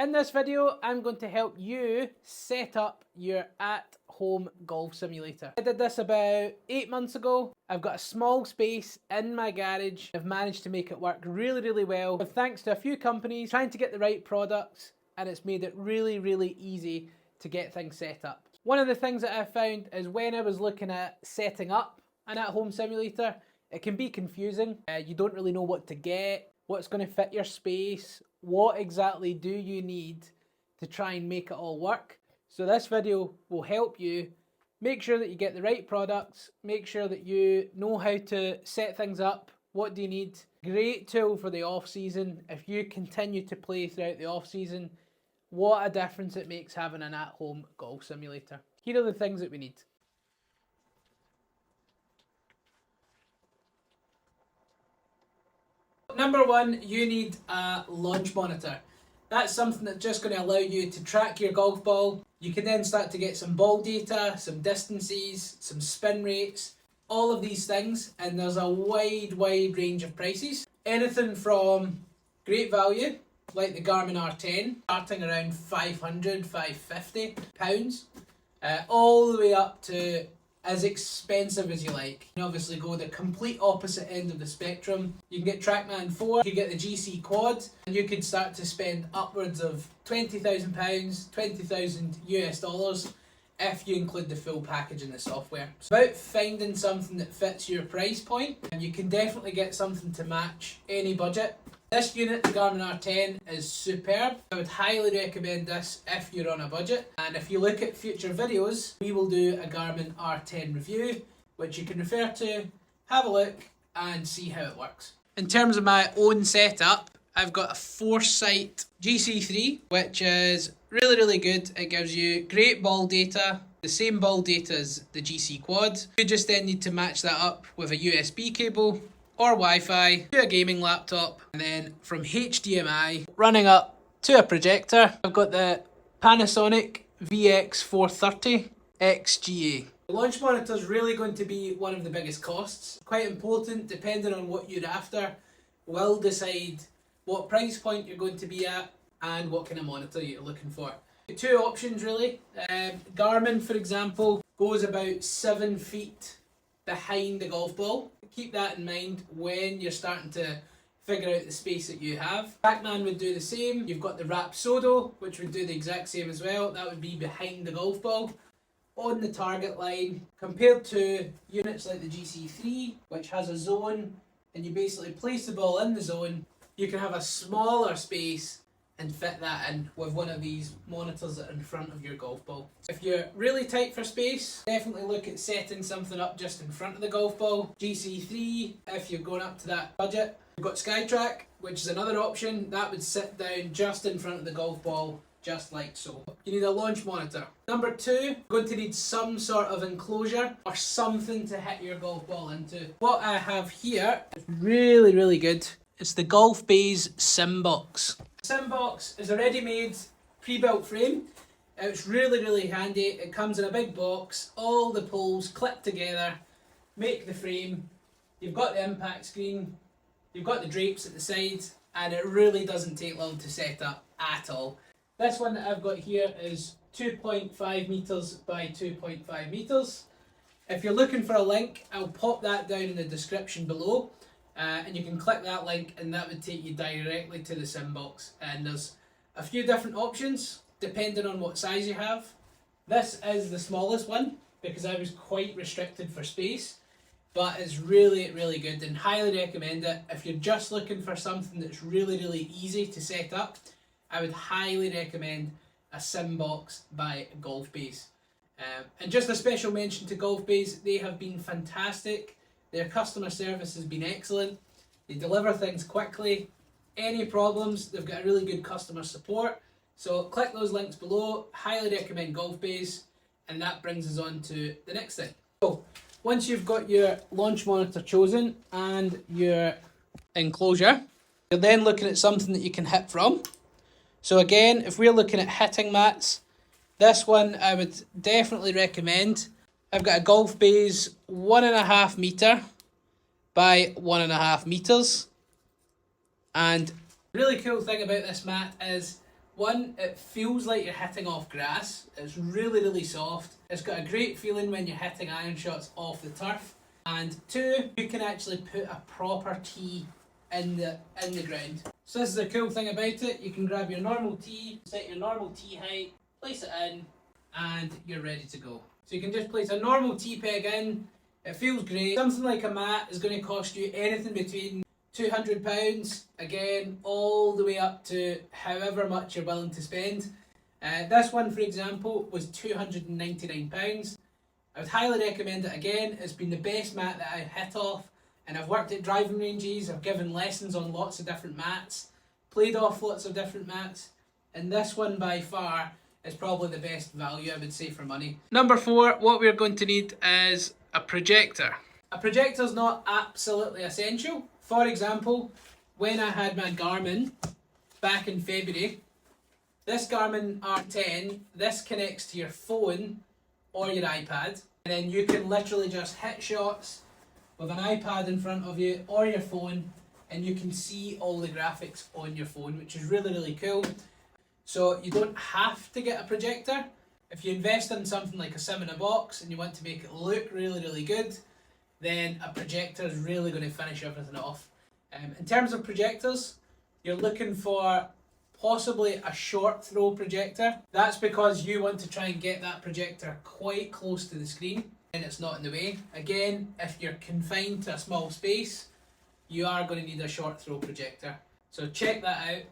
In this video, I'm going to help you set up your at-home golf simulator. I did this about 8 months ago. I've got a small space in my garage. I've managed to make it work really well, but thanks to a few companies trying to get the right products, and it's made it really easy to get things set up. One of the things that I found is when I was looking at setting up an at-home simulator, it can be confusing. You don't really know what to get, what's going to fit your space, what exactly do you need to try and make it all work. So this video will help you make sure that you get the right products, make sure that you know how to set things up, what do you need. Great tool for the off season. If you continue to play throughout the off season, what a difference it makes having an at-home golf simulator. Here are the things that we need. Number one, you need a launch monitor. That's something that's just going to allow you to track your golf ball. You can then start to get some ball data, some distances, some spin rates, all of these things, and there's a wide range of prices. Anything from great value, like the Garmin R10, starting around £500, £550, all the way up to as expensive as you like. You can obviously go the complete opposite end of the spectrum. You can get TrackMan 4, you get the GC Quad, and you could start to spend upwards of £20,000, 20,000 US dollars if you include the full package in the software. It's about finding something that fits your price point, and you can definitely get something to match any budget. This unit, the Garmin R10, is superb. I would highly recommend this if you're on a budget. And if you look at future videos, we will do a Garmin R10 review, which you can refer to, have a look, and see how it works. In terms of my own setup, I've got a Foresight GC3, which is really good. It gives you great ball data, the same ball data as the GC Quad. You just then need to match that up with a USB cable or Wi-Fi to a gaming laptop, and then from HDMI running up to a projector. I've got the Panasonic VX430 XGA. The launch monitor is really going to be one of the biggest costs. Quite important, depending on what you're after, will decide what price point you're going to be at and what kind of monitor you're looking for. Two options really. Garmin, for example, goes about 7 feet behind the golf ball. Keep that in mind when you're starting to figure out the space that you have. TrackMan would do the same. You've got the Rapsodo, which would do the exact same as well. That would be behind the golf ball on the target line, compared to units like the GC3, which has a zone, and you basically place the ball in the zone. You can have a smaller space and fit that in with one of these monitors that are in front of your golf ball. If you're really tight for space, definitely look at setting something up just in front of the golf ball. GC3, if you're going up to that budget. You've got SkyTrack, which is another option. That would sit down just in front of the golf ball, just like so. You need a launch monitor. Number two, you're going to need some sort of enclosure or something to hit your golf ball into. What I have here is really good. It's the Golf Bays Simbox. Simbox is a ready-made, pre-built frame. It's really handy. It comes in a big box. All the poles clip together, make the frame. You've got the impact screen, you've got the drapes at the side, and it really doesn't take long to set up at all. This one that I've got here is 2.5 meters by 2.5 meters. If you're looking for a link, I'll pop that down in the description below. And you can click that link and that would take you directly to the Simbox. And there's a few different options depending on what size you have. This is the smallest one because I was quite restricted for space, but it's really good and highly recommend it. If you're just looking for something that's really easy to set up, I would highly recommend a Simbox by Golf Bays. And just a special mention to Golf Bays, they have been fantastic. Their customer service has been excellent. They deliver things quickly. Any problems, they've got a really good customer support. So click those links below. Highly recommend Golf Bays. And that brings us on to the next thing. So once you've got your launch monitor chosen and your enclosure, you're then looking at something that you can hit from. So again, if we're looking at hitting mats, this one I would definitely recommend. I've got a Golf Bays 1.5 meter by 1.5 meters. And the really cool thing about this mat is One, it feels like you're hitting off grass. It's really, really soft. It's got a great feeling when you're hitting iron shots off the turf. And two, you can actually put a proper tee in the ground. So this is the cool thing about it. You can grab your normal tee, set your normal tee height, place it in, and you're ready to go. So you can just place a normal tee peg in. It feels great. Something like a mat is going to cost you anything between £200, again, all the way up to however much you're willing to spend. This one, for example, was £299. I would highly recommend it again. It's been the best mat that I've hit off, and I've worked at driving ranges, I've given lessons on lots of different mats, played off lots of different mats, and this one by far is probably the best value, I would say, for money. Number 4, what we're going to need is a projector. A projector is not absolutely essential. For example, when I had my Garmin back in February, this Garmin R10, this connects to your phone or your iPad, and then you can literally just hit shots with an iPad in front of you or your phone, and you can see all the graphics on your phone, which is really, really cool. So you don't have to get a projector. If you invest in something like a sim in a box and you want to make it look really, really good, then a projector is really going to finish everything off. In terms of projectors, you're looking for possibly a short throw projector. That's because you want to try and get that projector quite close to the screen and it's not in the way. Again, if you're confined to a small space, you are going to need a short throw projector. So check that out.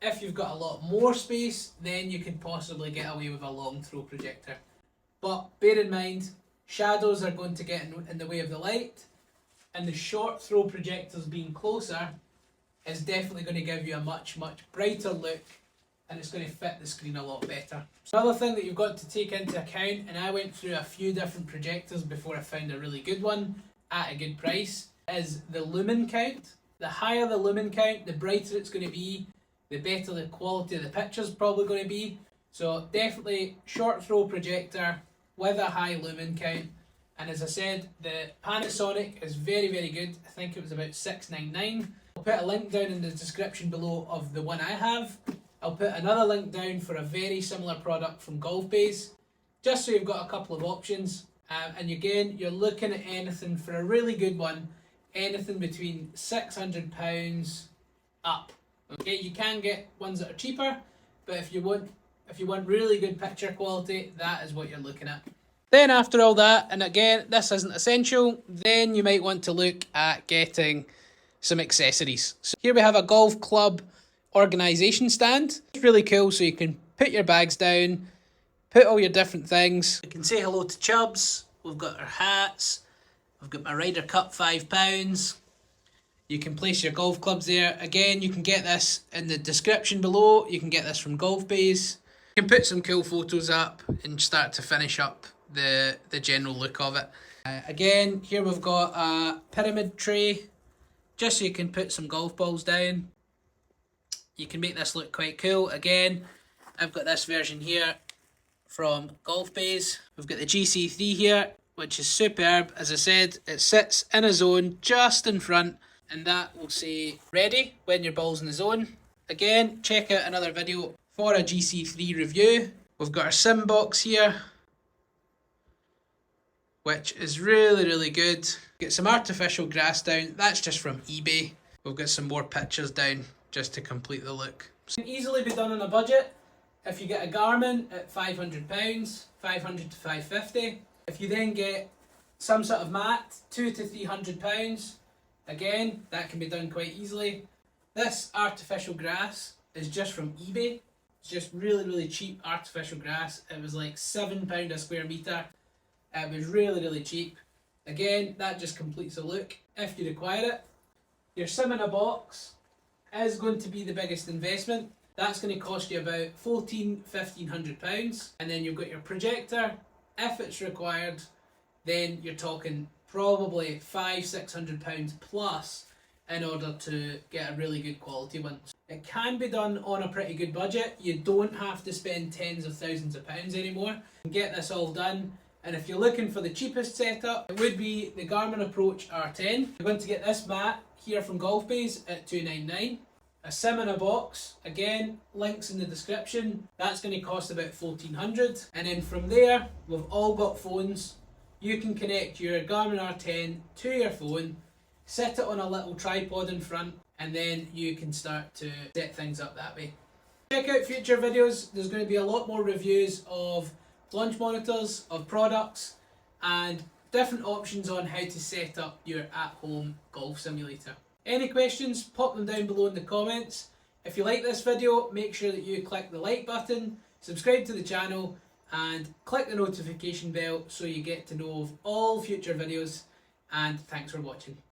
If you've got a lot more space, then you can possibly get away with a long throw projector. But bear in mind, shadows are going to get in the way of the light, and the short throw projectors being closer is definitely going to give you a much, much brighter look, and it's going to fit the screen a lot better. So another thing that you've got to take into account, and I went through a few different projectors before I found a really good one at a good price, is the lumen count. The higher the lumen count, the brighter it's going to be, the better the quality of the picture's probably going to be. So definitely short throw projector with a high lumen count. And as I said, the Panasonic is very, very good. I think it was about $699. I'll put a link down in the description below of the one I have. I'll put another link down for a very similar product from GolfBase, just so you've got a couple of options. And again, you're looking at anything for a really good one, anything between £600 up. Okay, you can get ones that are cheaper, but if you want really good picture quality, that is what you're looking at. Then after all that, and again, this isn't essential, then you might want to look at getting some accessories. So here we have a golf club organisation stand. It's really cool, so you can put your bags down, put all your different things. You can say hello to Chubbs. We've got our hats. I've got my Ryder Cup £5. You can place your golf clubs there. Again, you can get this in the description below. You can get this from GolfBase. You can put some cool photos up and start to finish up the general look of it. Again, here we've got a pyramid tray, just so you can put some golf balls down. You can make this look quite cool. Again, I've got this version here from GolfBase. We've got the GC3 here, which is superb. As I said, it sits in a zone just in front, and that will say ready when your ball's in the zone. Again, check out another video for a GC3 review. We've got our Simbox here, which is really, really good. Get some artificial grass down. That's just from eBay. We've got some more pictures down just to complete the look. It can easily be done on a budget. If you get a Garmin at £500, £500 to £550. If you then get some sort of mat, £200 to £300. Again, that can be done quite easily. This artificial grass is just from eBay. It's just really, really cheap artificial grass. It was like £7 a square metre. It was really, really cheap. Again, that just completes the look if you require it. Your sim in a box is going to be the biggest investment. That's going to cost you about £1,500. And then you've got your projector. If it's required, then you're talking probably £500-600 plus in order to get a really good quality one. It can be done on a pretty good budget. You don't have to spend tens of thousands of pounds anymore. You can get this all done. And if you're looking for the cheapest setup, it would be the Garmin Approach R10. You're going to get this mat here from GolfBase at $299. a sim in a box, again, links in the description. That's going to cost about 1400. And then from there, we've all got phones. You can connect your Garmin R10 to your phone, set it on a little tripod in front, and then you can start to set things up that way. Check out future videos. There's going to be a lot more reviews of launch monitors, of products, and different options on how to set up your at-home golf simulator. Any questions, pop them down below in the comments. If you like this video, make sure that you click the like button, subscribe to the channel, and click the notification bell so you get to know of all future videos. And thanks for watching.